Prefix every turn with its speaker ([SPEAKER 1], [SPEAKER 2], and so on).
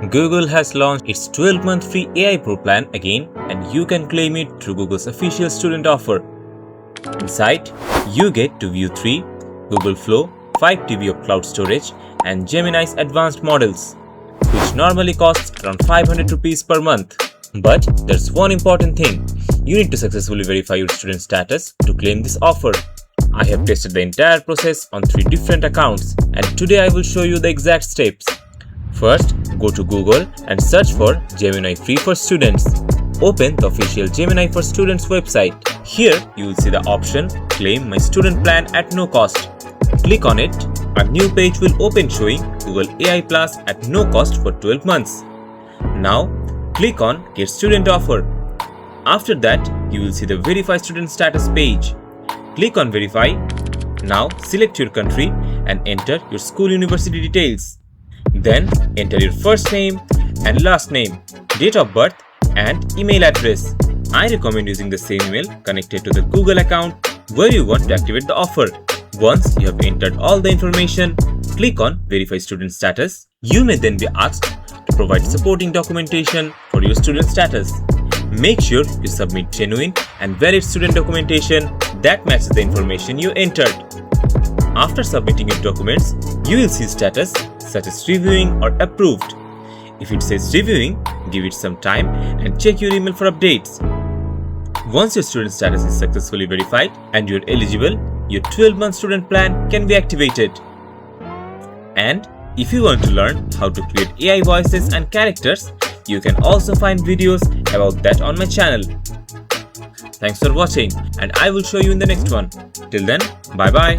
[SPEAKER 1] Google has launched its 12-month free AI Pro plan again, and you can claim it through Google's official student offer. Inside, you get to view 3 Google Flow, 5 TB of cloud storage, and Gemini's advanced models, which normally costs around 500 rupees per month. But there's one important thing. You need to successfully verify your student status to claim this offer. I have tested the entire process on 3 different accounts, and today I will show you the exact steps. First, go to Google and search for Gemini Free for Students. Open the official Gemini for Students website. Here, you will see the option Claim My Student Plan at no cost. Click on it. A new page will open showing Google AI Plus at no cost for 12 months. Now, click on Get Student Offer. After that, you will see the Verify Student Status page. Click on Verify. Now, select your country and enter your school university details. Then, enter your first name and last name, date of birth, and email address. I recommend using the same email connected to the Google account where you want to activate the offer. Once you have entered all the information, click on Verify Student Status. You may then be asked to provide supporting documentation for your student status. Make sure you submit genuine and valid student documentation that matches the information you entered. After submitting your documents, you will see status such as reviewing or approved. If it says reviewing, give it some time and check your email for updates. Once your student status is successfully verified and you are eligible, your 12-month student plan can be activated. And if you want to learn how to create AI voices and characters, you can also find videos about that on my channel. Thanks for watching, and I will show you in the next one. Till then, bye bye.